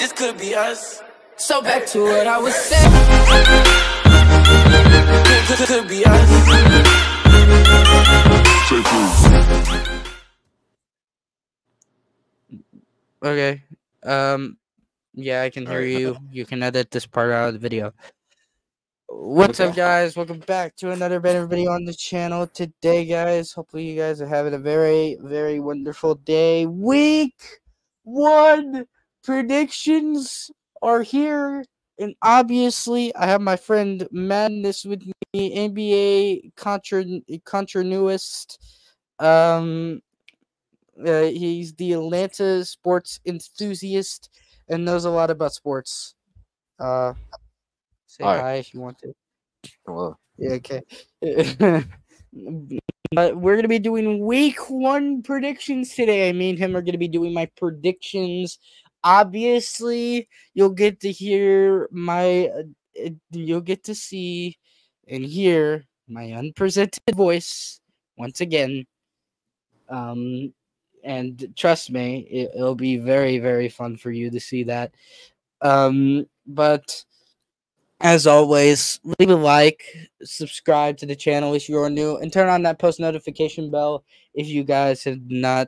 this could be us. So back to what I was saying. Could be us. Okay. Yeah, I can hear you. You can edit this part out of the video. What's up, guys? Welcome back to another better video on the channel today, guys. Hopefully you guys are having a very, very wonderful day. Week 1 predictions are here, and obviously I have my friend Madness with me, NBA continuist. He's the Atlanta sports enthusiast and knows a lot about sports. Say hi if you want to. Hello. Yeah, okay. But we're gonna be doing week 1 predictions today. Me and him are gonna be doing my predictions. Obviously, you'll get to hear my, you'll get to see and hear my unpresented voice once again. And trust me, it'll be very, very fun for you to see that. But as always, leave a like, subscribe to the channel if you're new, and turn on that post notification bell if you guys have not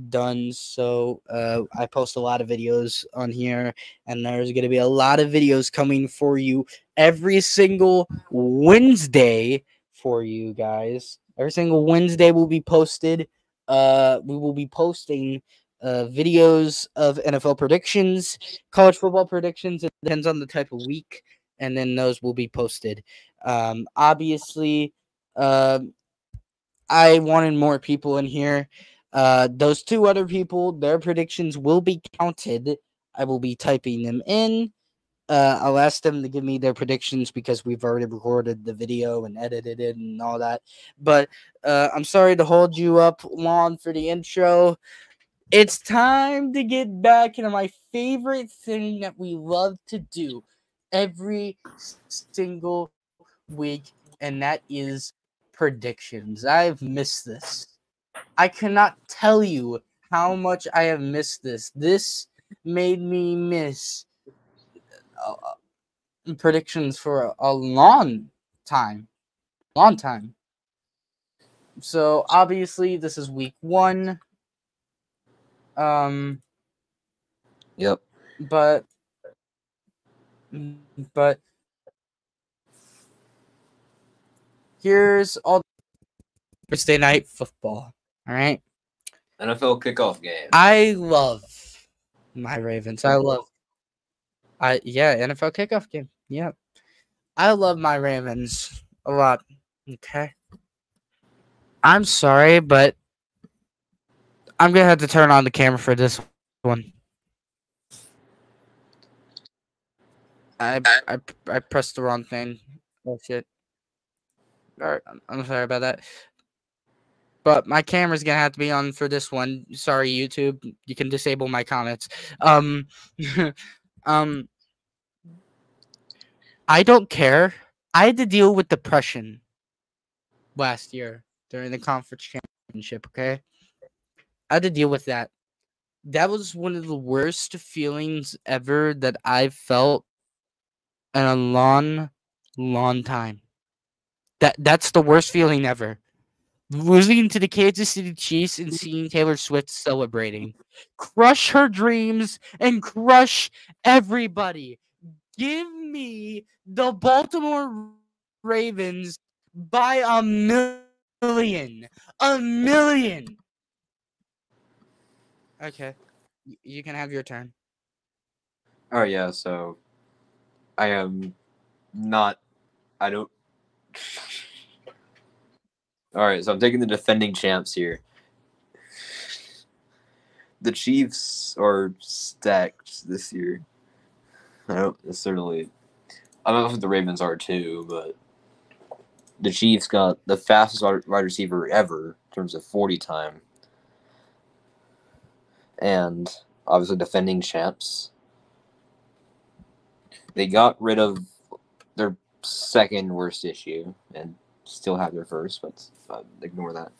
done so. I post a lot of videos on here, and there's going to be a lot of videos coming for you every single Wednesday for you guys. Every single Wednesday will be posted. We will be posting videos of NFL predictions, college football predictions. It depends on the type of week, and then those will be posted. Obviously, I wanted more people in here. Those 2 other people, their predictions will be counted. I will be typing them in. I'll ask them to give me their predictions because we've already recorded the video and edited it and all that. But I'm sorry to hold you up long for the intro. It's time to get back into my favorite thing that we love to do every single week, and that is predictions. I've missed this. I cannot tell you how much I have missed this. This made me miss predictions for a long time. So obviously this is week 1. Yep. But here's all Thursday night football. All right. NFL kickoff game. I love my Ravens. NFL kickoff game. Yep. I love my Ravens a lot. Okay. I'm sorry, but I'm gonna have to turn on the camera for this one. I pressed the wrong thing. Oh shit. Alright, I'm sorry about that. But my camera's gonna have to be on for this one. Sorry, YouTube. You can disable my comments. I don't care. I had to deal with depression last year during the conference championship, okay? I had to deal with that. That was one of the worst feelings ever that I've felt in a long time. That's the worst feeling ever. Losing to the Kansas City Chiefs and seeing Taylor Swift celebrating. Crush her dreams and crush everybody. Give me the Baltimore Ravens by a million. A million. Okay. You can have your turn. Oh, yeah, so I am not... I don't... Alright, so I'm taking the defending champs here. The Chiefs are stacked this year. I don't necessarily... I don't know if the Ravens are too, but the Chiefs got the fastest wide receiver ever in terms of 40 time. And obviously defending champs. They got rid of their second worst issue and still have their first, but ignore that.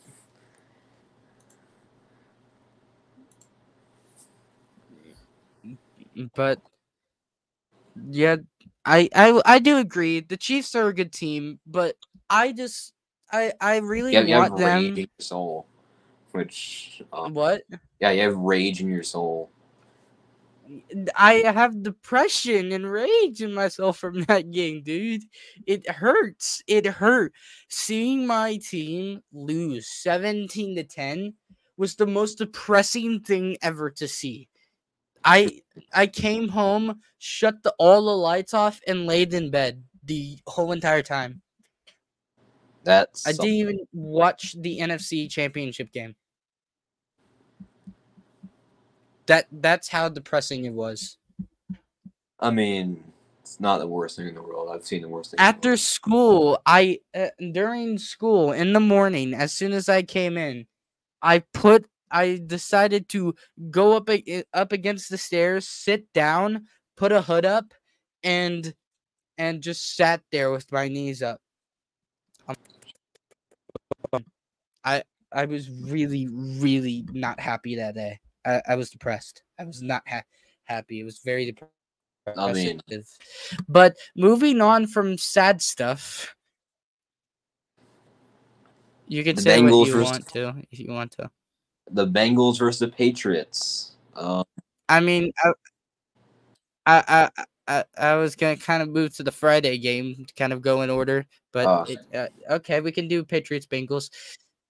But Yeah, I do agree. The Chiefs are a good team, but I just I really You have want rage in them. your soul, which What? yeah, you have rage in your soul. I have depression and rage in myself from that game, dude. It hurts. It hurt. Seeing my team lose 17-10 was the most depressing thing ever to see. I came home, shut all the lights off, and laid in bed the whole entire time. I That's didn't even watch the NFC Championship game. That's how depressing it was. I mean, it's not the worst thing in the world. I've seen the worst thing in the After world. school, I during school in the morning, as soon as I came in, I decided to go up against the stairs, sit down, put a hood up, and just sat there with my knees up. I I was really not happy that day. I was depressed. I was not happy. It was very I depressive. mean, But moving on from sad stuff, you can the say what Bengals you versus want to if you want to. the Patriots. I mean, I was gonna kind of move to the Friday game, to kind of go in order, but Uh, okay, we can do Patriots Bengals.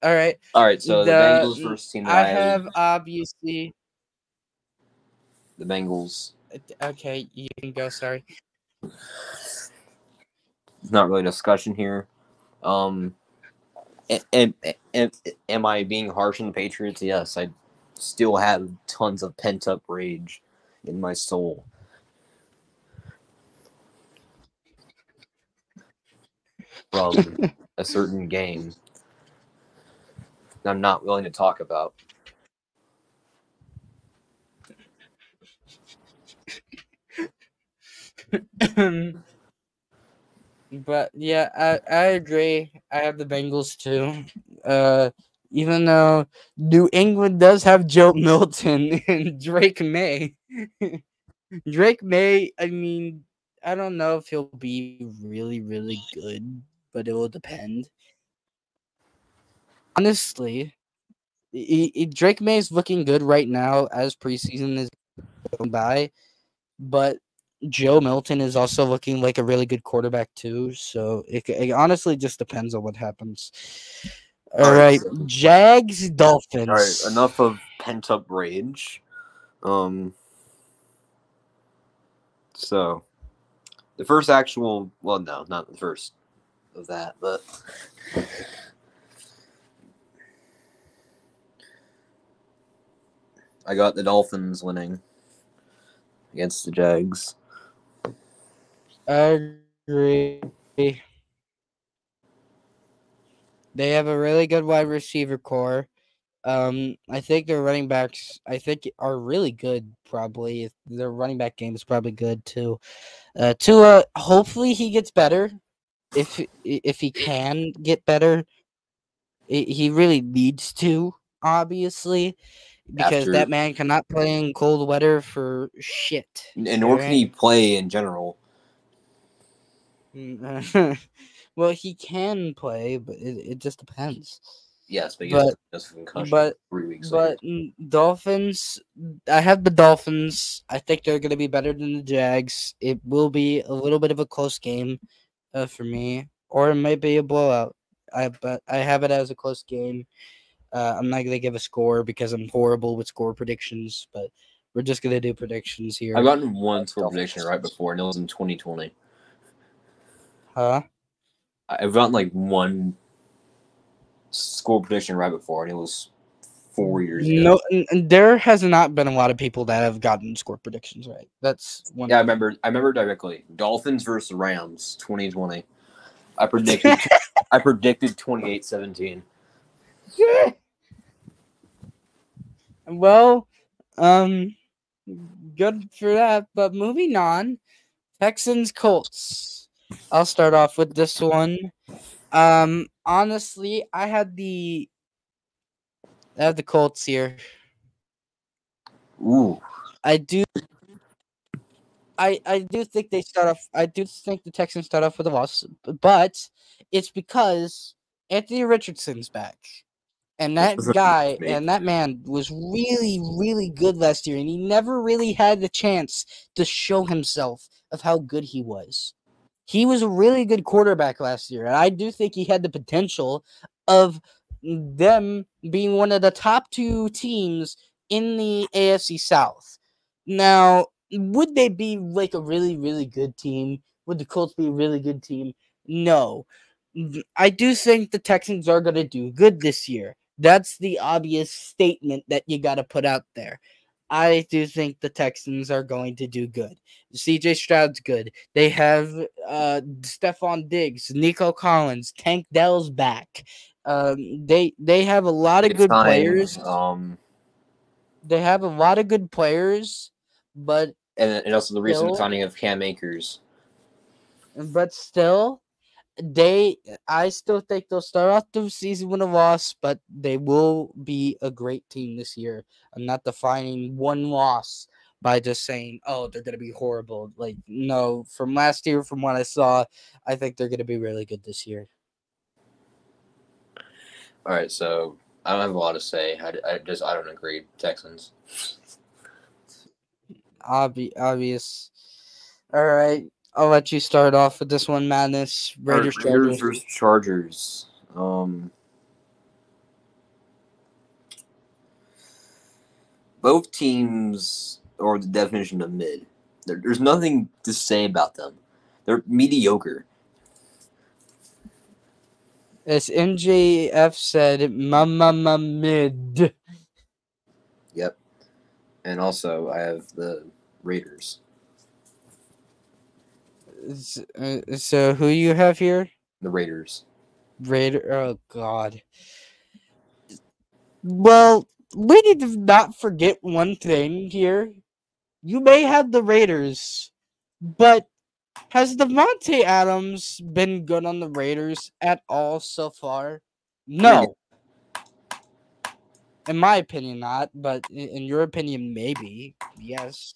All right, all right, so the Bengals versus team that I I have, have obviously. the Bengals. Okay, you can go. Sorry. It's not really a discussion here. Um, and, am I being harsh on the Patriots? Yes, I still have tons of pent up rage in my soul from a certain game that I'm not willing to talk about. But yeah, I agree. I have the Bengals too. Uh, even though New England does have Joe Milton and Drake May. Drake May, I mean, I don't know if he'll be really good, but it will depend. Honestly, Drake May is looking good right now as preseason is going by, but Joe Milton is also looking like a really good quarterback too. So it honestly just depends on what happens. All All right, right, Jags all right. Dolphins. Enough of pent up rage. Um, so the first actual, well, no, not the first of that, but I got the Dolphins winning against the Jags. I agree. They have a really good wide receiver core. I think their running backs, I think, are really good. Probably their running back game is probably good too. Tua, hopefully he gets better. If he can get better, he really needs to, obviously, because After, that man cannot play in cold weather for shit. and All nor can right. he play in general. Well, he can play, but it just depends. Yes, but he But just a concussion but 3 weeks later. but Dolphins. I have the Dolphins. I think they're going to be better than the Jags. It will be a little bit of a close game, for me, or it might be a blowout. But I have it as a close game. I'm not gonna give a score because I'm horrible with score predictions, but we're just gonna do predictions I've here. gotten one score prediction Dolphins. right before, and it was in 2020. Huh? I've gotten like one score prediction right before, and it was 4 years ago. No, there has not been a lot of people that have gotten score predictions right. That's one Yeah, I thing. remember. I remember directly. Dolphins versus Rams, 2020. I predicted. I predicted 28-17. Well, um, good for that. But moving on, Texans Colts. I'll start off with this one. Honestly, I have the Colts here. Ooh, I do I do think they start off. I do think the Texans start off with a loss, but it's because Anthony Richardson's back. And This that was a guy me. and that man was really, really good last year, and he never really had the chance to show himself of how good he was. He was a really good quarterback last year, and I do think he had the potential of them being one of the top two teams in the AFC South. Now, would they be like a really, really good team? Would the Colts be a really good team? No. I do think the Texans are going to do good this year. That's the obvious statement that you got to put out there. I do think the Texans are going to do good. CJ Stroud's good. They have Stephon Diggs, Nico Collins, Tank Dell's back. They have a lot of It's good time. players. They have a lot of good players, but And also the recent still, signing of Cam Akers. but still, I still think they'll start off the season with a loss, but they will be a great team this year. I'm not defining one loss by just saying, oh, they're gonna be horrible. Like, no, from last year, from what I saw, I think they're gonna be really good this year. All right, so I don't have a lot to say. I don't agree. Texans. Obvious. All right, I'll let you start off with this one, Madness. Raiders Chargers. Versus Chargers. Both teams are the definition of mid. There's nothing to say about them. They're mediocre. As NJF said, mama mid. Yep. And also, I have the Raiders. So who you have here? The Raiders. Raider. Oh God. Well, we need to not forget one thing here. You may have the Raiders, but has Devontae Adams been good on the Raiders at all so far? No. In my opinion, not. But in your opinion, maybe. Yes.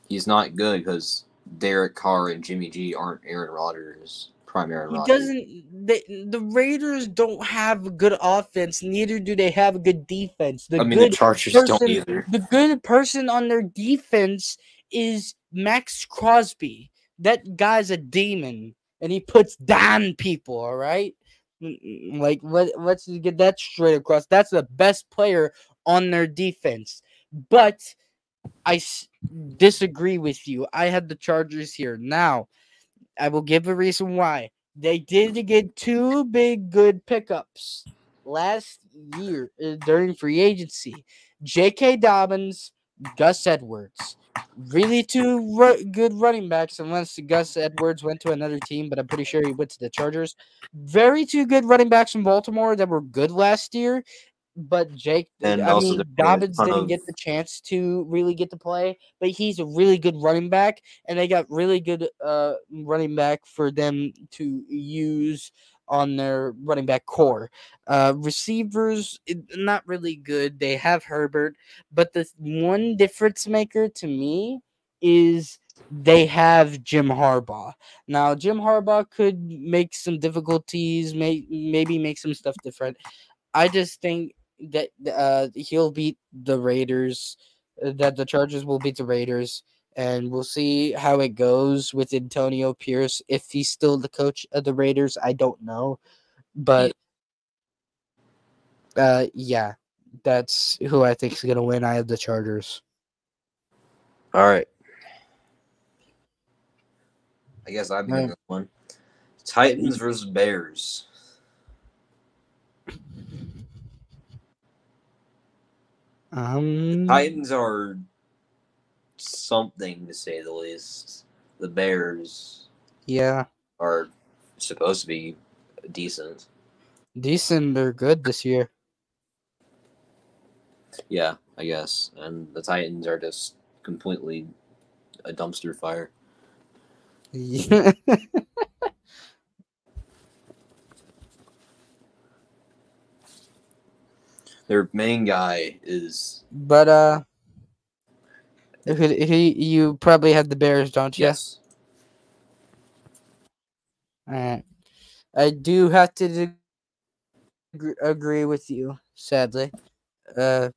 He's not good because Derek Carr and Jimmy G aren't Aaron Rodgers. Prime Aaron He Rodgers. doesn't. The Raiders don't have a good offense. Neither do they have a good defense. The Chargers don't either. The good person on their defense is Max Crosby. That guy's a demon, and he puts down people. All right, like let's get that straight across. That's the best player on their defense. But I disagree with you. I had the Chargers here. Now, I will give a reason why. They did get two big good pickups last year during free agency. J.K. Dobbins, Gus Edwards. Really two good running backs, unless Gus Edwards went to another team, but I'm pretty sure he went to the Chargers. Very two good running backs from Baltimore that were good last year. But And also, they're getting a Dobbins ton didn't of get the chance to really get to play, but he's a really good running back, and they got really good running back for them to use on their running back core. Receivers, not really good. They have Herbert, but the one difference maker to me is they have Jim Harbaugh. Now, Jim Harbaugh could make some difficulties, maybe make some stuff different. I just think that he'll beat the Raiders, that the Chargers will beat the Raiders, and we'll see how it goes with Antonio Pierce. If he's still the coach of the Raiders, I don't know, but yeah, that's who I think is gonna win. I have the Chargers. All right. I guess I begin this one. Titans versus Bears. The Titans are something, to say the least. The Bears, yeah, are supposed to be decent. They're good this year. Yeah, I guess. And the Titans are just completely a dumpster fire. Yeah. Their main guy is But You probably had the Bears, don't you? Yes. All right. I do have to agree with you, sadly. Uh,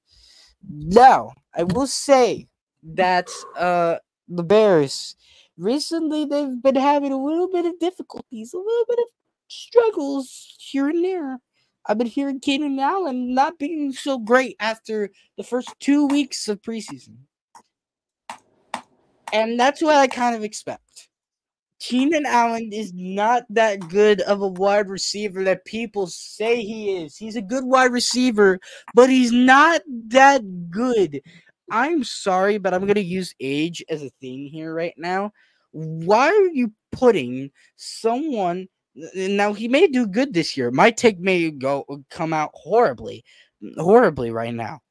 Now, I will say that the Bears recently they've been having a little bit of difficulties, a little bit of struggles here and there. I've been hearing Keenan Allen not being so great after the first 2 weeks of preseason, and that's what I kind of expect. Keenan Allen is not that good of a wide receiver that people say he is. He's a good wide receiver, but he's not that good. I'm sorry, but I'm going to use age as a thing here right now. Why are you putting someone now he may do good this year. My take may come out horribly right now.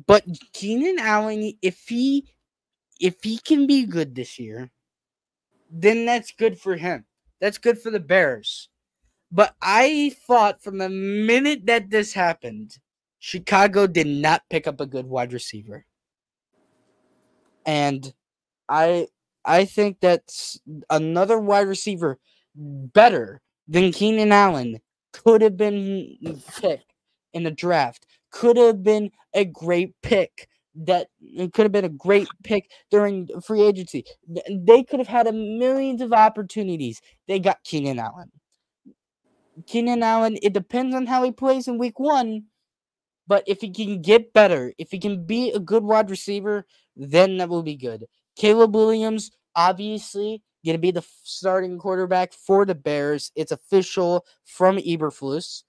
But Keenan Allen if he can be good this year, then that's good for him. That's good for the Bears. But I thought from the minute that this happened, Chicago did not pick up a good wide receiver. And I I think that another wide receiver better than Keenan Allen could have been picked in the draft. Could have been a great pick. That it could have been a great pick during free agency. They could have had a millions of opportunities. They got Keenan Allen. Keenan Allen, it depends on how he plays in week one, but if he can get better, if he can be a good wide receiver, then that will be good. Caleb Williams, obviously, going to be the starting quarterback for the Bears. It's official from Eberflus.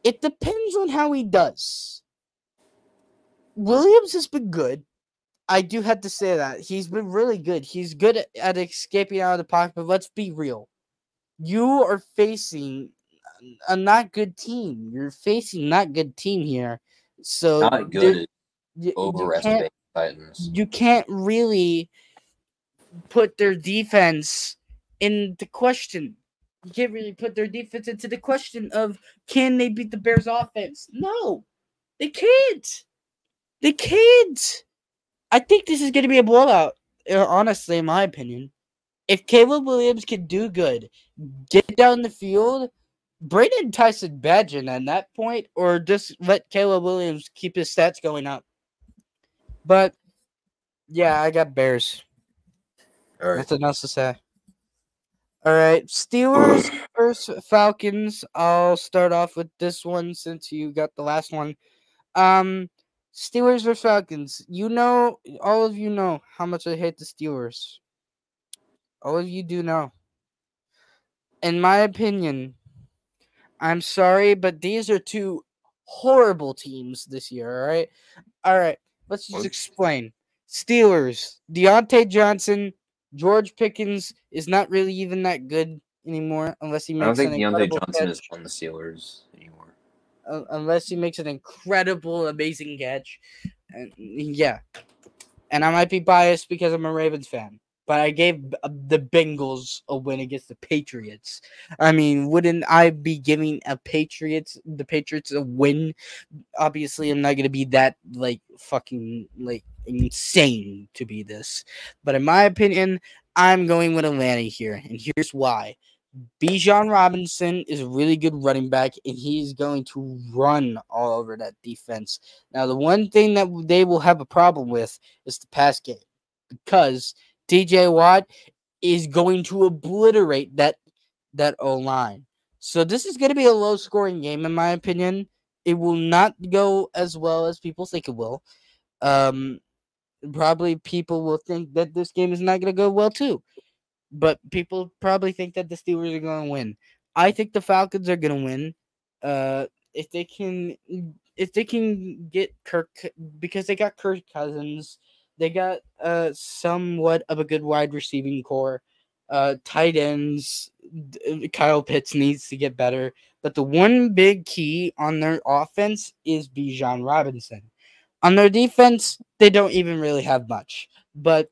It depends on how he does. Williams has been good. I do have to say that. He's been really good. He's good at escaping out of the pocket, but let's be real. You are facing a not good team. You're facing not good team here. So Not good at you overestimating Titans. really put their defense into question. You can't really put their defense into the question of can they beat the Bears offense? No. They can't. They can't. I think this is going to be a blowout, honestly, in my opinion. If Caleb Williams can do good, get down the field, Braden Tyson Badgen at that point, or just let Caleb Williams keep his stats going up. But, yeah, I got Bears. All right. Nothing else to say. All right, Steelers versus Falcons. I'll start off with this one since you got the last one. Steelers versus Falcons. All of you know how much I hate the Steelers. All of you do know. In my opinion, I'm sorry, but these are two horrible teams this year, all right, let's just explain. Steelers, Deontay Johnson, George Pickens is not really even that good anymore unless he I don't makes an think Deontay incredible Johnson is catch. on the Steelers anymore. Unless he makes an incredible, amazing catch. And, yeah. And I might be biased because I'm a Ravens fan. But I gave the Bengals a win against the Patriots. I mean, wouldn't I be giving the Patriots a win? Obviously, I'm not gonna be that fucking insane to be this. But in my opinion, I'm going with Atlanta here, and here's why. Bijan Robinson is a really good running back, and he's going to run all over that defense. Now, the one thing that they will have a problem with is the pass game because TJ Watt is going to obliterate that O line. So this is going to be a low scoring game, in my opinion. It will not go as well as people think it will. Probably people will think that this game is not going to go well too. But people probably think that the Steelers are going to win. I think the Falcons are going to win. If they can get Kirk, because they got Kirk Cousins, they got somewhat of a good wide receiving core. Tight ends, Kyle Pitts needs to get better. But the one big key on their offense is Bijan Robinson. On their defense, they don't even really have much. But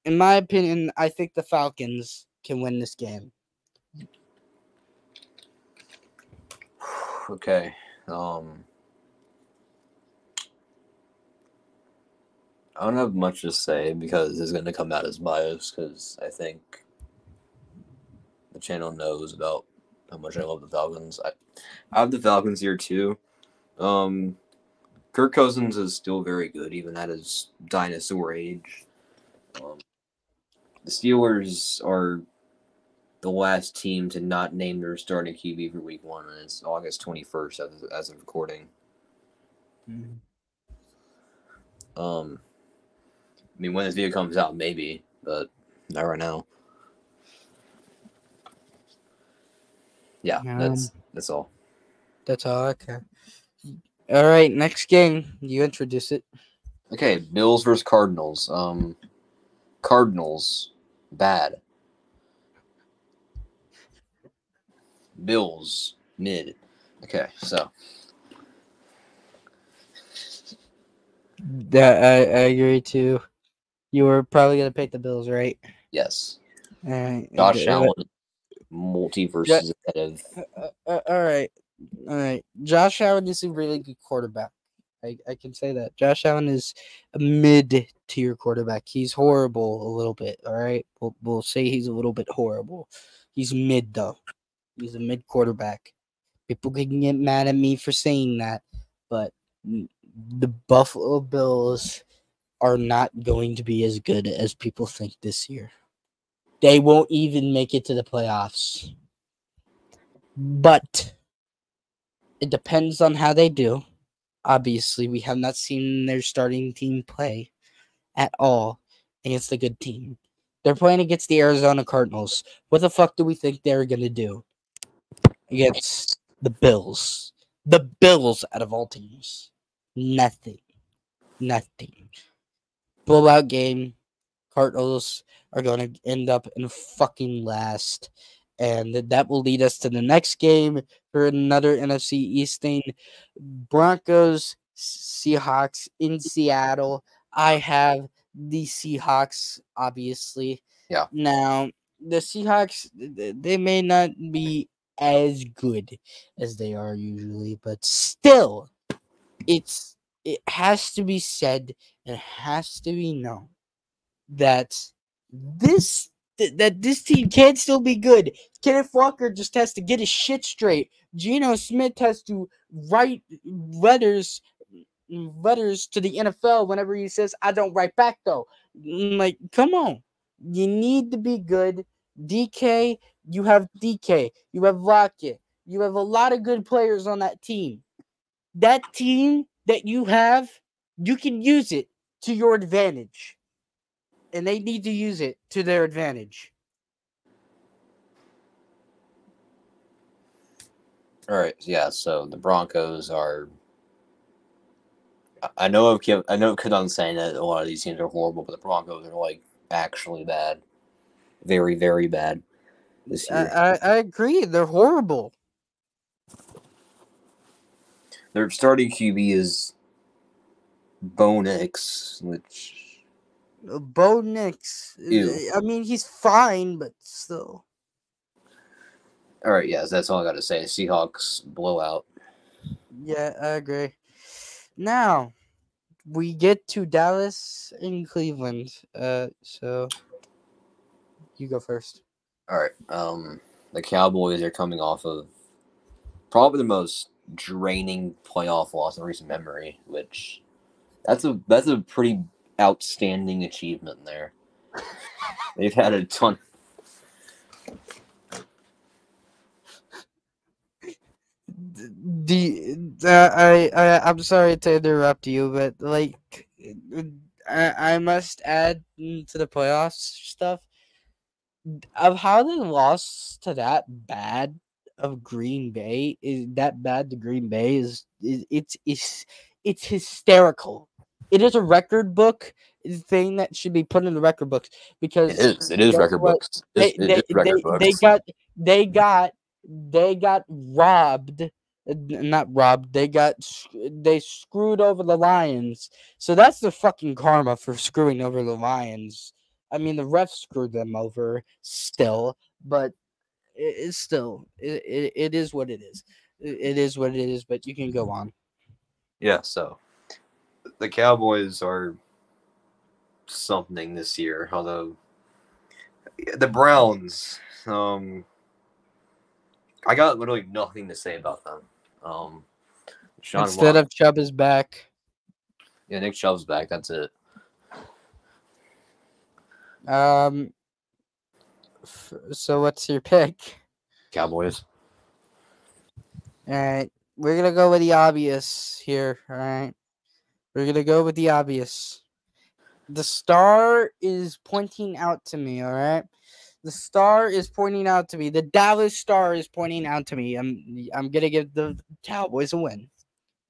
in my opinion, I think the Falcons can win this game. Okay. I don't have much to say because it's going to come out as biased because I think the channel knows about how much I love the Falcons. I have the Falcons here too. Kirk Cousins is still very good, even at his dinosaur age. Um, the Steelers are the last team to not name their starting QB for Week 1, and it's August 21st as of recording. Mhm. I mean, when this video comes out, maybe, but not right now. Yeah, that's all. That's all. Okay. All right. Next game. You introduce it. Okay, Bills versus Cardinals. Cardinals, bad. Bills, mid. Okay, so I agree too. You were probably gonna pick the Bills, right? yes, All right. Josh Allen, multiverses ahead of. All right. All right. Josh Allen is a really good quarterback. I can say that. Josh Allen is a mid-tier quarterback. He's horrible a little bit. All right. We'll say he's a little bit horrible. He's mid though. He's a mid quarterback. People can get mad at me for saying that, but the Buffalo Bills are not going to be as good as people think this year. They won't even make it to the playoffs. But it depends on how they do. Obviously, we have not seen their starting team play at all against a good team. They're playing against the Arizona Cardinals. What the fuck do we think they're going to do against the Bills? The Bills out of all teams. Nothing. Nothing. Blowout game. Cardinals are going to end up in fucking last. And that will lead us to the next game for another NFC East thing. Broncos, Seahawks in Seattle. I have the Seahawks, obviously. Yeah. Now, the Seahawks, they may not be as good as they are usually, but still, it has to be said and has to be known that this team can still be good. Kenneth Walker just has to get his shit straight. Geno Smith has to write letters to the NFL whenever he says, "I don't write back though." Like, come on. You need to be good. DK, you have DK. You have Lockett. You have a lot of good players on that team. That team that you have, you can use it to your advantage. And they need to use it to their advantage. All right, yeah. So the Broncos are. I know I'm saying that a lot of these teams are horrible, but the Broncos are like actually bad, very very bad this year. I agree. They're horrible. Their starting QB is Bo Nix, which Bo Nix. ew. I mean, he's fine, but still. All right, yes, that's all I got to say. Seahawks blowout. Yeah, I agree. Now, we get to Dallas and Cleveland. So you go first. All right, the Cowboys are coming off of probably the most draining playoff loss in recent memory, which that's a pretty outstanding achievement there. They've had a ton. I'm sorry to interrupt you, but like, I must add to the playoffs stuff of how they lost to that bad of Green Bay is that bad to Green Bay it's hysterical. It is a record book thing that should be put in the record books because It is guess record what? books. They It they is record they books. they got robbed. Not robbed. They screwed over the Lions. So that's the fucking karma for screwing over the Lions. I mean, the refs screwed them over still, but it's still it is what it is. It is what it is. But you can go on. Yeah, so the Cowboys are something this year. Although the Browns, I got literally nothing to say about them. Instead of Chubb is back. Yeah, Nick Chubb's back. That's it. So what's your pick? Cowboys. All right, we're gonna go with the obvious here. All right, we're gonna go with the obvious. The star is pointing out to me. All right, the star is pointing out to me. The Dallas Star is pointing out to me. I'm gonna give the Cowboys a win.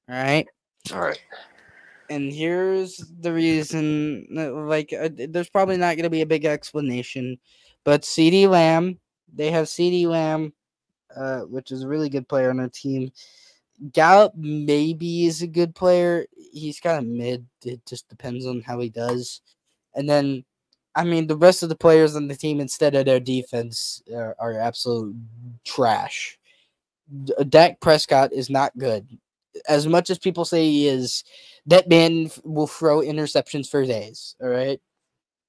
All right. All right. And here's the reason. There's probably not gonna be a big explanation, but CeeDee Lamb. They have CeeDee Lamb, which is a really good player on their team. Gallup maybe is a good player. He's kind of mid. It just depends on how he does. And then, I mean, the rest of the players on the team instead of their defense are absolute trash. Dak Prescott is not good. As much as people say he is, that man will throw interceptions for days. All right.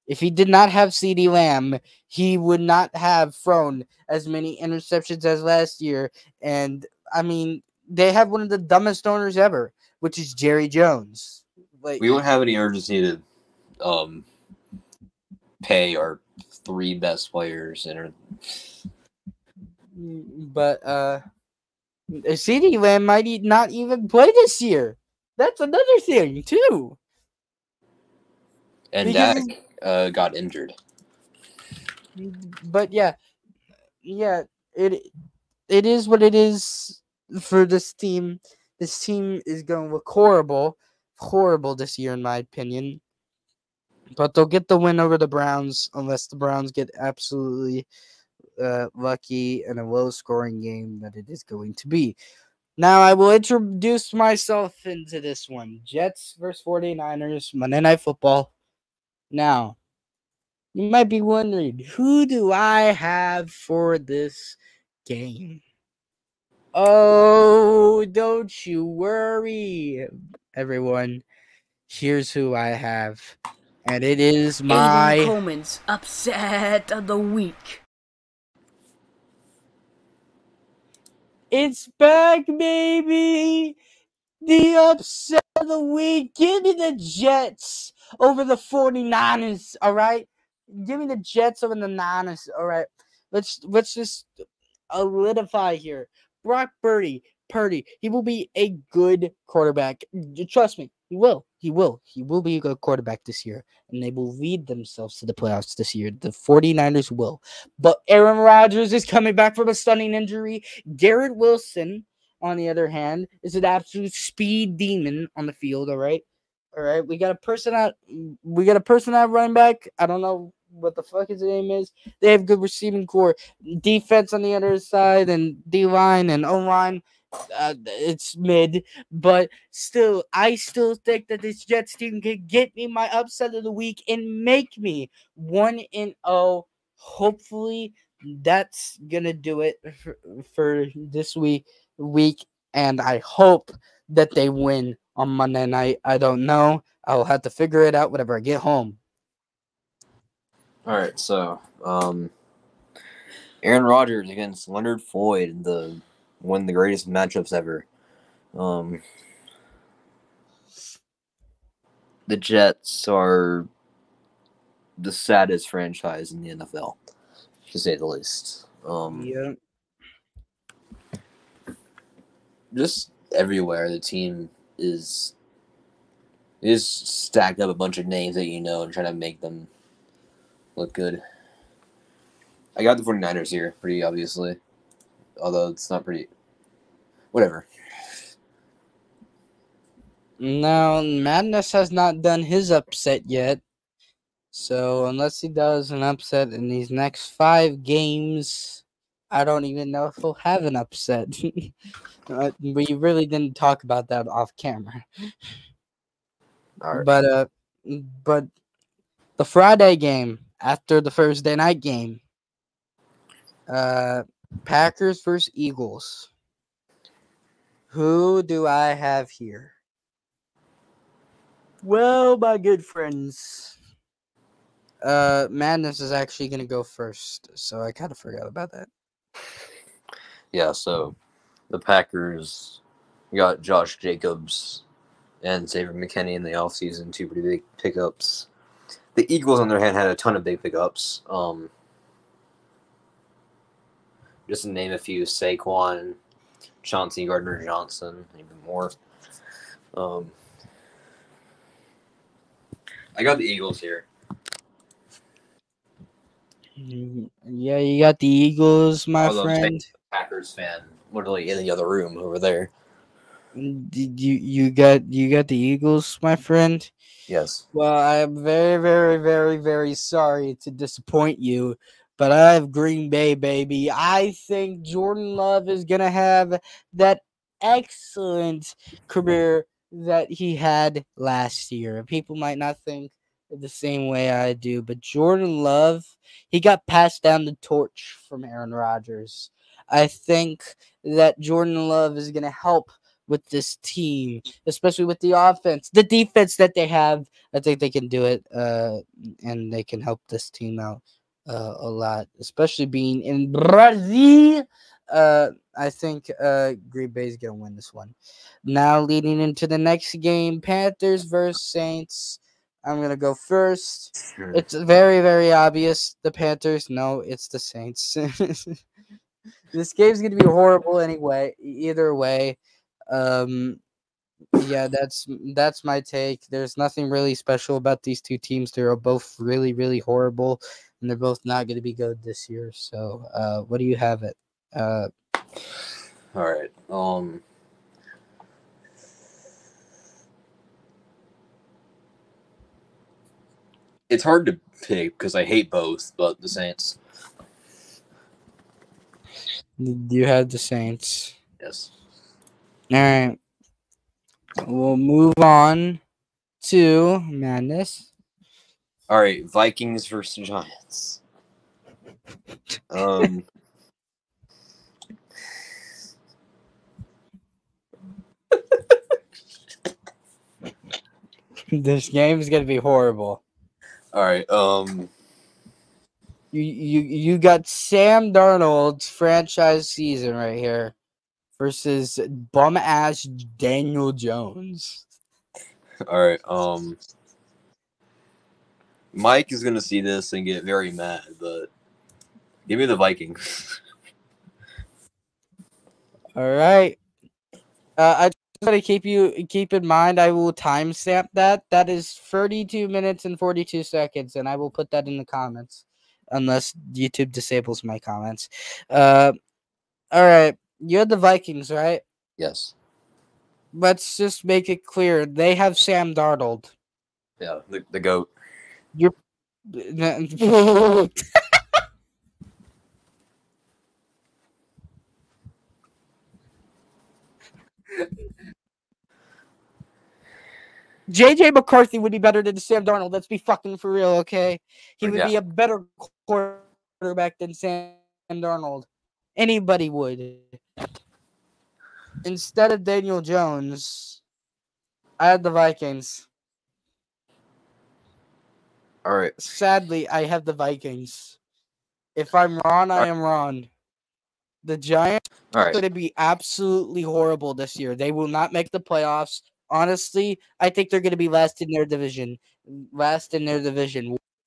If he did not have CeeDee Lamb, he would not have thrown as many interceptions as last year. And I mean, they have one of the dumbest owners ever, which is Jerry Jones. We don't have any urgency to pay our 3 best players but CeeDee Lamb might not even play this year. That's another thing too. and Dak got injured. But yeah, it is what it is for this team. This team is going to look horrible this year, in my opinion. But they'll get the win over the Browns unless the Browns get absolutely lucky in a low-scoring game that it is going to be. Now, I will introduce myself into this one. Jets versus 49ers, Monday Night Football. Now, you might be wondering, who do I have for this game? Oh, don't you worry, everyone. Here's who I have. And it is my... Aiden Coleman's upset of the week. It's back, baby! The upset of the week. Give me the Jets over the 49ers, all right? Give me the Jets over the Niners, all right? Let's just solidify here. Brock Purdy, he will be a good quarterback. Trust me, he will. He will be a good quarterback this year, and they will lead themselves to the playoffs this year. The 49ers will. But Aaron Rodgers is coming back from a stunning injury. Garrett Wilson, on the other hand, is an absolute speed demon on the field, all right? All right, we got a person at running back. I don't know what the fuck his name is. They have good receiving core, defense on the other side, and D line and O line. It's mid, but still, I still think that this Jets team can get me my upset of the week and make me 1-0. Hopefully, that's gonna do it for this week. And I hope that they win on Monday night. I don't know. I'll have to figure it out whenever I get home. All right, so Aaron Rodgers against Leonard Floyd in one of the greatest matchups ever. The Jets are the saddest franchise in the NFL, to say the least. Yeah. Just everywhere, the team is stacked up a bunch of names that you know and trying to make them look good. I got the 49ers here, pretty obviously. Although it's not pretty... Whatever. Now, Madness has not done his upset yet. So, unless he does an upset in these next 5 games, I don't even know if he'll have an upset. We really didn't talk about that off camera. All right. But the Friday game after the Thursday night game, Packers versus Eagles. Who do I have here? Well, my good friends, Madness is actually gonna go first, so I kind of forgot about that. Yeah, so the Packers got Josh Jacobs and Xavier McKinney in the offseason, two pretty big pickups. The Eagles, on their hand, had a ton of big pickups. Just to name a few: Saquon, Chauncey Gardner-Johnson, even more. I got the Eagles here. Yeah, you got the Eagles, my Although I'm friend. a Packers fan, literally in the other room over there. You got the Eagles, my friend. Yes. Well, I am very, very, very, very sorry to disappoint you, but I have Green Bay, baby. I think Jordan Love is gonna have that excellent career that he had last year. People might not think the same way I do, but Jordan Love, he got passed down the torch from Aaron Rodgers. I think that Jordan Love is gonna help with this team, especially with the offense, the defense that they have. I think they can do it, and they can help this team out a lot, especially being in Brazil. I think Green Bay is gonna win this one. Now, leading into the next game, Panthers versus Saints. I'm gonna go first. It's very, very obvious. The Panthers. No, it's the Saints. This game's gonna be horrible anyway. Either way. Yeah, that's my take. There's nothing really special about these two teams. They're both really, really horrible, and they're both not going to be good this year. So, what do you have it? All right. It's hard to pick because I hate both, but the Saints. You have the Saints. Yes. All right. We'll move on to Madness. All right. Vikings versus Giants. This game is going to be horrible. All right. You got Sam Darnold's franchise season right here versus bum ass Daniel Jones. All right. Mike is gonna see this and get very mad, but give me the Vikings. All right. I just want to keep in mind. I will timestamp that. That is 32 minutes and 42 seconds, and I will put that in the comments, unless YouTube disables my comments. All right. You're the Vikings, right? Yes. Let's just make it clear. They have Sam Darnold. Yeah. The goat. You're. JJ McCarthy would be better than Sam Darnold. Let's be fucking for real, okay? He would be a better quarterback than Sam Darnold. Anybody would. Instead of Daniel Jones, I had the Vikings. All right. Sadly, I have the Vikings. If I'm wrong, I am wrong. The Giants are going to be absolutely horrible this year. They will not make the playoffs. Honestly, I think they're going to be last in their division.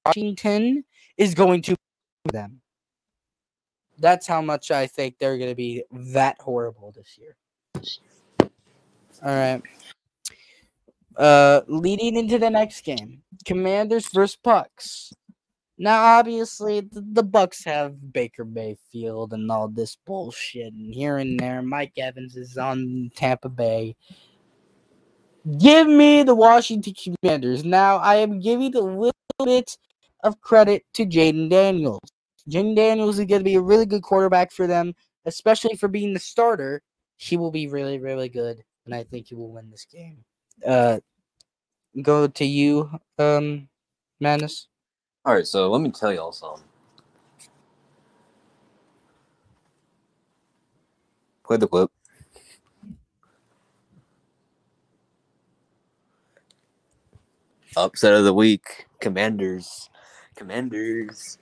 Washington is going to them. That's how much I think they're going to be that horrible this year. All right. Leading into the next game, Commanders versus Bucks. Now, obviously, the Bucks have Baker Mayfield and all this bullshit, and here and there, Mike Evans is on Tampa Bay. Give me the Washington Commanders. Now, I am giving a little bit of credit to Jaden Daniels. Jaden Daniels is going to be a really good quarterback for them, especially for being the starter. He will be really, really good, and I think he will win this game. Go to you, Madness. All right. So let me tell y'all something. Play the clip. Upset of the week. Commanders Commanders.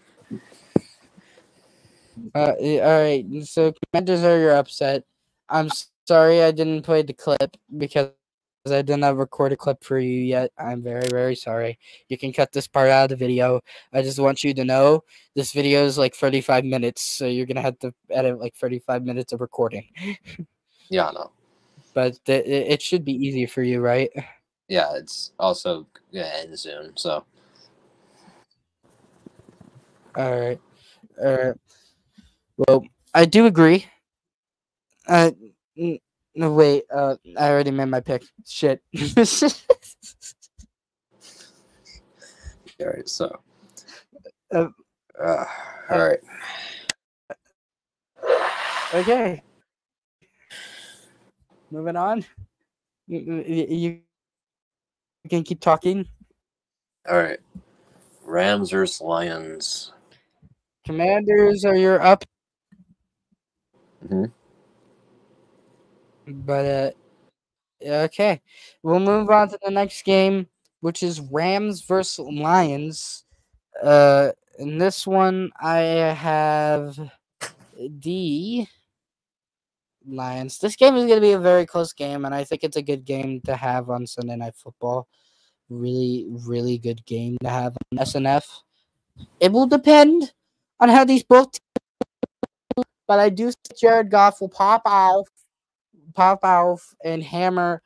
All right. So Commanders are your upset. I'm sorry I didn't play the clip because I did not record a clip for you yet. I'm very, very sorry. You can cut this part out of the video. I just want you to know this video is like 35 minutes, so you're gonna have to edit like 35 minutes of recording. Yeah, I know. But it should be easy for you, right? Yeah, it's also gonna end soon. So All right. Well, I do agree. Uh, no, wait. I already made my pick. Shit. all right. So Uh, all right. okay. Moving on. You can keep talking. All right. Rams versus Lions. Commanders are your up, Mm-hmm. but okay. We'll move on to the next game, which is Rams versus Lions. In this one, I have the Lions. This game is going to be a very close game, and I think it's a good game to have on Sunday Night Football. Really, really good game to have on SNF. It will depend on how these both, but I do think Jared Goff will pop off, and hammer.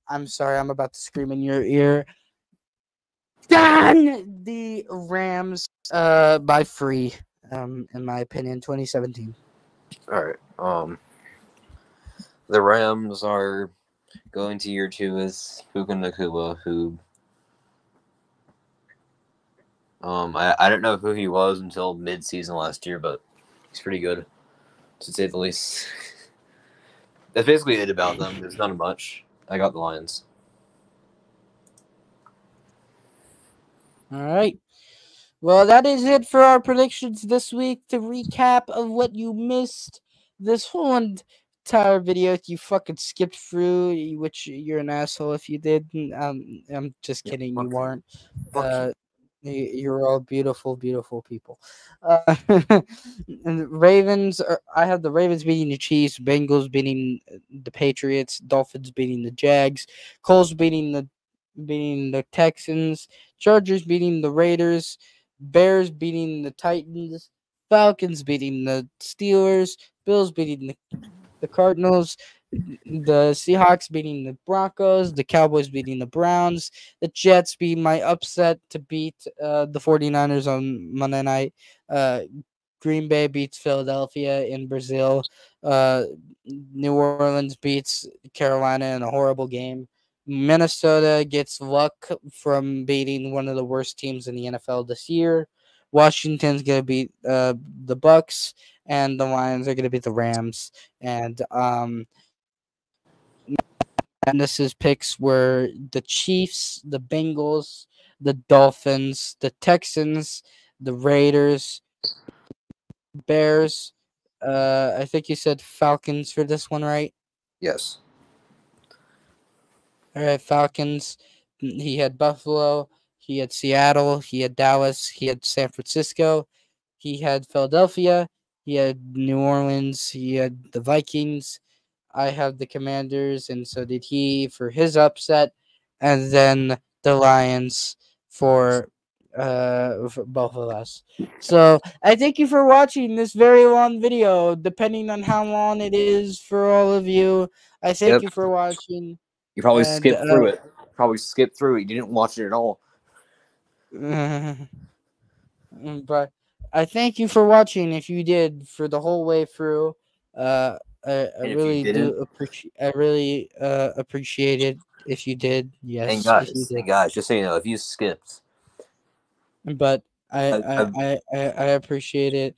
I'm sorry, I'm about to scream in your ear. Done the Rams by 3. In my opinion, 2017. All right. The Rams are going to year 2 with Puka Nakua, who I don't know who he was until mid-season last year, but he's pretty good, to say the least. That's basically it about them. There's not much. I got the Lions. All right. Well, that is it for our predictions this week. To recap of what you missed this whole entire video, you fucking skipped through, which you're an asshole if you did. I'm just kidding. You weren't. Fuck You're all beautiful, beautiful people. And the Ravens. I have the Ravens beating the Chiefs, Bengals beating the Patriots, Dolphins beating the Jags, Colts beating the Texans, Chargers beating the Raiders, Bears beating the Titans, Falcons beating the Steelers, Bills beating the Cardinals, the Seahawks beating the Broncos, the Cowboys beating the Browns, the Jets being my upset to beat the 49ers on Monday night. Green Bay beats Philadelphia in Brazil. New Orleans beats Carolina in a horrible game. Minnesota gets luck from beating one of the worst teams in the NFL this year. Washington's gonna beat the Bucks, and the Lions are gonna beat the Rams. And Madness's picks were the Chiefs, the Bengals, the Dolphins, the Texans, the Raiders, Bears. I think you said Falcons for this one, right? Yes. All right, Falcons. He had Buffalo. He had Seattle. He had Dallas. He had San Francisco. He had Philadelphia. He had New Orleans. He had the Vikings. I have the Commanders, and so did he for his upset, and then the Lions for both of us. So I thank you for watching this very long video. Depending on how long it is for all of you, I thank Yep. you for watching. You probably And skipped through it. Probably skipped through it. You didn't watch it at all. but I thank you for watching. If you did for the whole way through, I And if you really do didn't, appreciate. I really appreciate it. If you did, and yes, if you guys, did. just so you know, if you skipped, But I I, I, I, I I I appreciate it.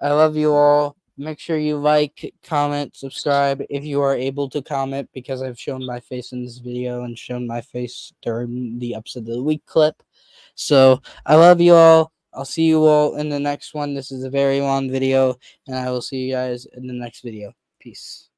I love you all. Make sure you like, comment, subscribe if you are able to comment, because I've shown my face in this video and shown my face during the Upset of the Week clip. So I love you all. I'll see you all in the next one. This is a very long video, and I will see you guys in the next video. Peace.